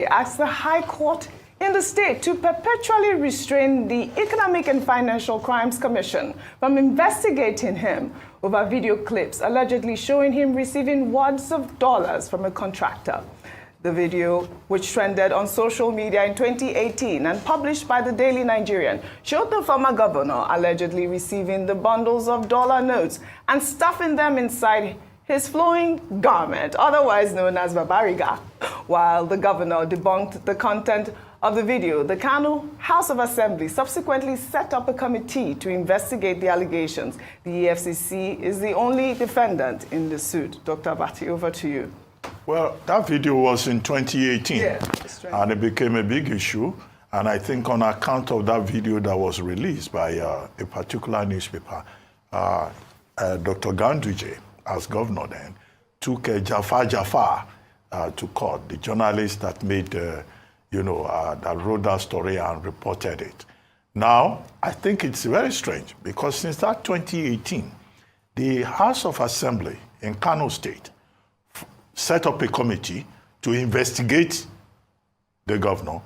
Asked the High Court in the state to perpetually restrain the Economic and Financial Crimes Commission from investigating him over video clips allegedly showing him receiving wads of dollars from a contractor. The video, which trended on social media in 2018 and published by the Daily Nigerian, showed the former governor allegedly receiving the bundles of dollar notes and stuffing them inside his flowing garment, otherwise known as babariga. While the governor debunked the content of the video, the Kano House of Assembly subsequently set up a committee to investigate the allegations. The EFCC is the only defendant in the suit. Dr. Abati, over to you. Well, that video was in 2018, and it became a big issue. And I think on account of that video that was released by a particular newspaper, Dr. Ganduje, as governor then, took Jafar to court, the journalist that made, that wrote that story and reported it. Now, I think it's very strange because since that 2018, the House of Assembly in Kano State set up a committee to investigate the governor.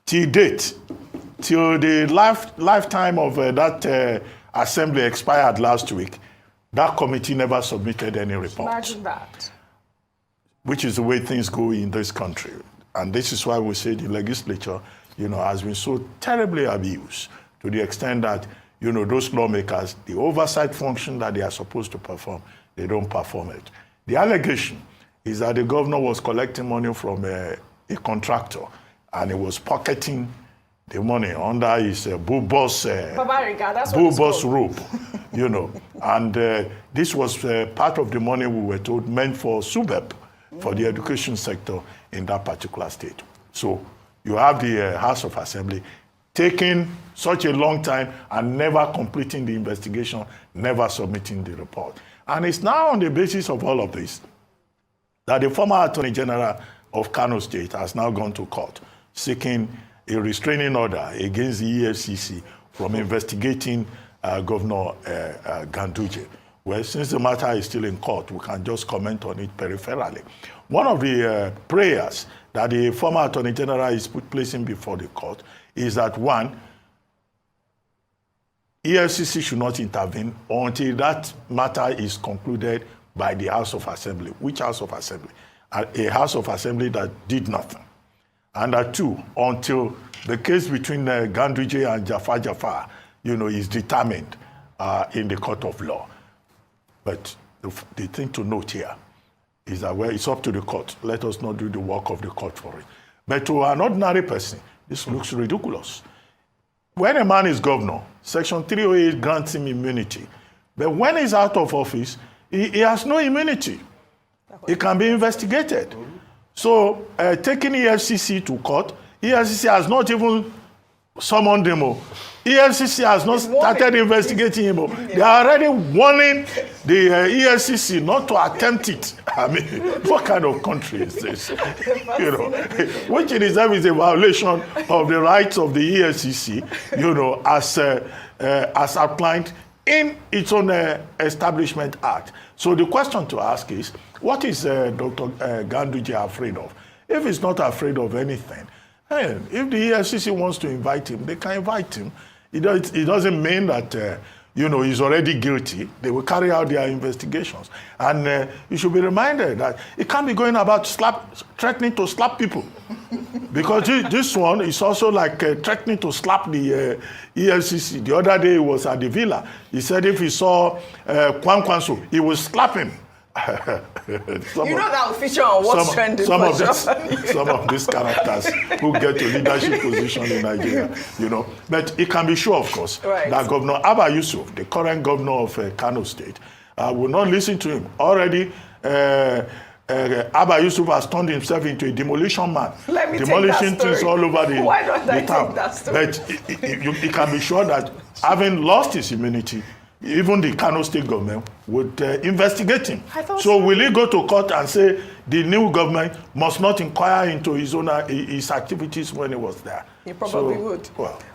Till date, till the lifetime of that assembly expired last week, that committee never submitted any report. Imagine that. Which is the way things go in this country. And this is why we say the legislature, has been so terribly abused to the extent that, those lawmakers, the oversight function that they are supposed to perform, they don't perform it. The allegation is that the governor was collecting money from a contractor and he was pocketing the money under his bull boss rope, And this was part of the money we were told meant for SUBEP, for the education sector in that particular state. So you have the House of Assembly taking such a long time and never completing the investigation, never submitting the report. And it's now on the basis of all of this that the former Attorney General of Kano State has now gone to court seeking a restraining order against the EFCC from investigating Governor Ganduje. Well, since the matter is still in court, we can just comment on it peripherally. One of the prayers that the former Attorney General is placing before the court is that, one, EFCC should not intervene until that matter is concluded by the House of Assembly. Which House of Assembly? A House of Assembly that did nothing. And two, until the case between Ganduje and Jafar, is determined in the court of law. But the thing to note here is that, well, it's up to the court. Let us not do the work of the court for it. But to an ordinary person, this looks ridiculous. When a man is governor, Section 308 grants him immunity. But when he's out of office, he has no immunity. He can be investigated. So taking EFCC to court, EFCC has not even summoned him. EFCC has not started investigating him. They are already warning the EFCC not to attempt it. I mean, what kind of country is this? Which in itself is a violation of the rights of the EFCC, as outlined in its own Establishment Act. So the question to ask is, what is Dr. Ganduje afraid of? If he's not afraid of anything, if the EFCC wants to invite him, they can invite him. It doesn't mean that, he's already guilty. They will carry out their investigations. And you should be reminded that it can't be going about threatening to slap people. Because this one is also like threatening to slap the EFCC. The other day he was at the villa. He said if he saw Kwankwanso, he would slap him. That will feature on what's trending. Some of these characters who get to leadership position in Nigeria, But it can be sure, of course, that Governor Abba Yusuf, the current governor of Kano State, will not listen to him. Already, Abba Yusuf has turned himself into a demolition man, demolishing things all over the town. But it can be sure that having lost his immunity, even the Kano State government would investigate him. So will he go to court and say the new government must not inquire into his activities when he was there? He probably would.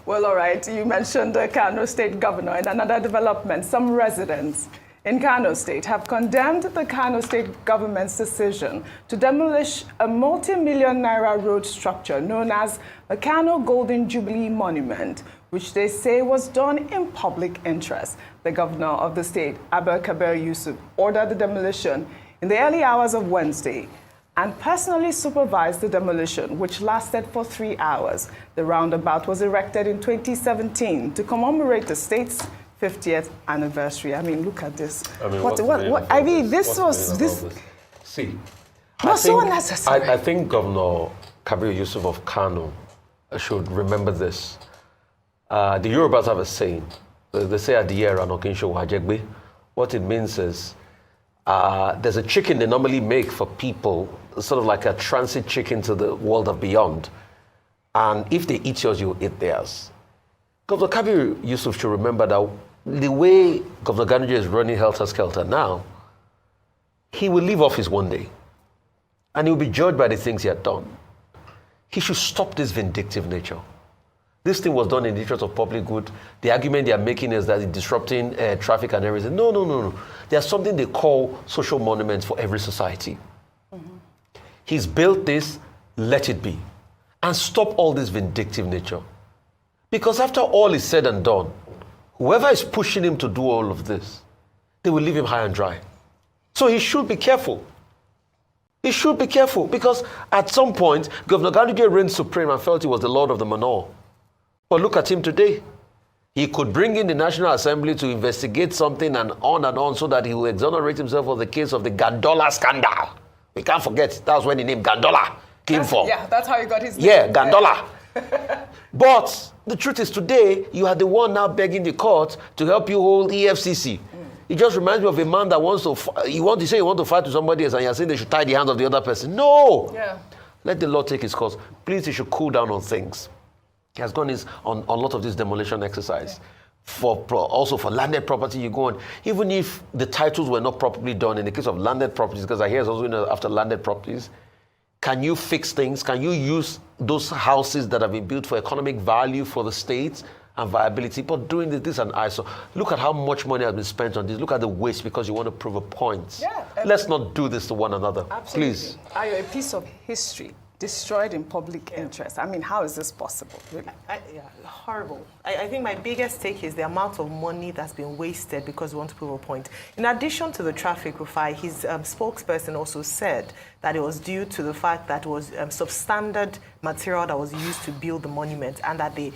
Well, all right. You mentioned the Kano State governor. And another development, some residents in Kano State have condemned the Kano State government's decision to demolish a multi-million naira road structure known as the Kano Golden Jubilee Monument, which they say was done in public interest. The governor of the state, Abba Kabir Yusuf, ordered the demolition in the early hours of Wednesday and personally supervised the demolition, which lasted for 3 hours. The roundabout was erected in 2017 to commemorate the state's 50th anniversary. I mean, look at this. I mean, this was this. See, was so unnecessary. I think Governor Kabir Yusuf of Kano should remember this. The Yorubas have a saying. They say Adiyera no kinsho wajegbe. What it means is there's a chicken they normally make for people, sort of like a transit chicken to the world of beyond. And if they eat yours, you eat theirs. Governor Kabir Yusuf should remember that the way Governor Ganduje is running helter-skelter now, he will leave office one day and he will be judged by the things he had done. He should stop this vindictive nature. This thing was done in the interest of public good. The argument they are making is that it's disrupting traffic and everything. No. There's something they call social monuments for every society. Mm-hmm. He's built this, let it be. And stop all this vindictive nature. Because after all is said and done, whoever is pushing him to do all of this, they will leave him high and dry. So he should be careful. He should be careful because at some point, Governor Ganduje reigned supreme and felt he was the Lord of the Manor. But look at him today. He could bring in the National Assembly to investigate something and on so that he will exonerate himself of the case of the Gandola scandal. We can't forget, that's where the name Gandola came from. Yeah, that's how he got his name. Yeah, Gandola. But the truth is today, you are the one now begging the court to help you hold EFCC. It just reminds me of a man that wants to, you want to fight with somebody else and you're saying they should tie the hand of the other person. No! Yeah. Let the law take its course. Please, you should cool down on things. He has gone on a lot of this demolition exercise. Yeah. Also for landed property, you go on. Even if the titles were not properly done, in the case of landed properties, because I hear it's also after landed properties, can you fix things? Can you use those houses that have been built for economic value for the state and viability? But doing this and ISO, look at how much money has been spent on this. Look at the waste because you want to prove a point. Yeah, let's not do this to one another. Absolutely. Please. A piece of history destroyed in public interest. I mean, how is this possible? Really? Horrible. I think my biggest take is the amount of money that's been wasted because we want to prove a point. In addition to the traffic, Rufai, his spokesperson also said that it was due to the fact that it was substandard material that was used to build the monument, and that the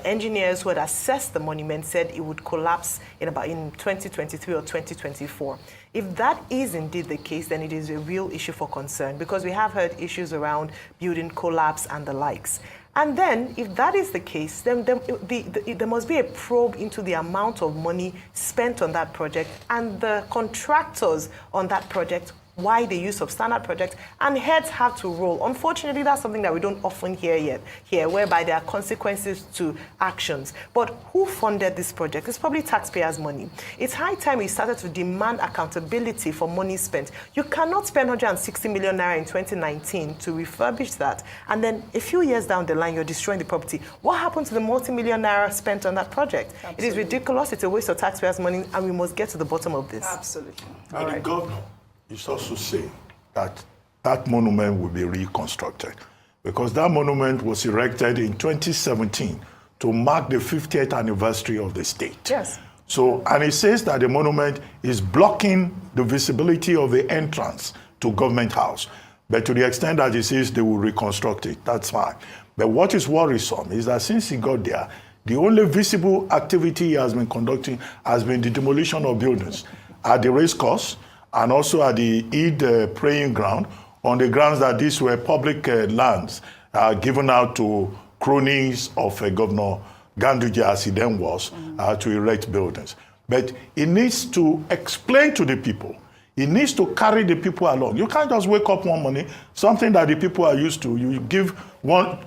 engineers who had assessed the monument said it would collapse in 2023 or 2024. If that is indeed the case, then it is a real issue for concern, because we have heard issues around building collapse and the likes. And then, if that is the case, then there must be a probe into the amount of money spent on that project and the contractors on that project, why they use substandard projects, and heads have to roll. Unfortunately, that's something that we don't often hear whereby there are consequences to actions. But who funded this project? It's probably taxpayers' money. It's high time we started to demand accountability for money spent. You cannot spend 160 million naira in 2019 to refurbish that, and then a few years down the line, you're destroying the property. What happened to the multi-million naira spent on that project? Absolutely. It is ridiculous. It's a waste of taxpayers' money, and we must get to the bottom of this. Absolutely. All right. Governor, it's also saying that that monument will be reconstructed, because that monument was erected in 2017 to mark the 50th anniversary of the state. Yes. So, and it says that the monument is blocking the visibility of the entrance to Government House. But to the extent that it says they will reconstruct it, that's fine. But what is worrisome is that since he got there, the only visible activity he has been conducting has been the demolition of buildings at the race course, and also at the Eid praying ground, on the grounds that these were public lands given out to cronies of Governor Ganduje, as he then was, to erect buildings. But he needs to explain to the people. He needs to carry the people along. You can't just wake up one morning, something that the people are used to. You give one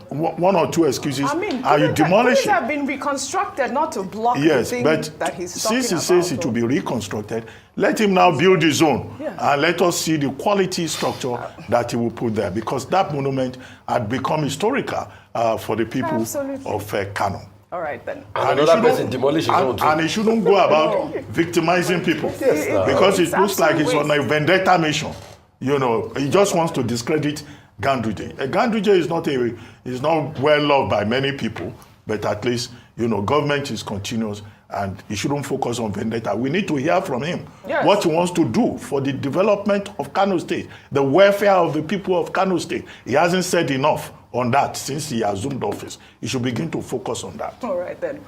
or two excuses, and you demolish it. Things have been reconstructed, not to block the thing that he's talking about. Since he says it will be reconstructed, let him now build his own, and let us see the quality structure that he will put there, because that monument had become historical for the people of Kano. All right, then. And he another shouldn't- person demolish his own too. and he shouldn't go about victimizing people. Because it looks like he's on a vendetta mission. You know, he just wants to discredit Ganduje. Ganduje is not well loved by many people, but at least, you know, government is continuous and he shouldn't focus on vendetta. We need to hear from him what he wants to do for the development of Kano State, the welfare of the people of Kano State. He hasn't said enough on that since he assumed office. He should begin to focus on that. All right, then.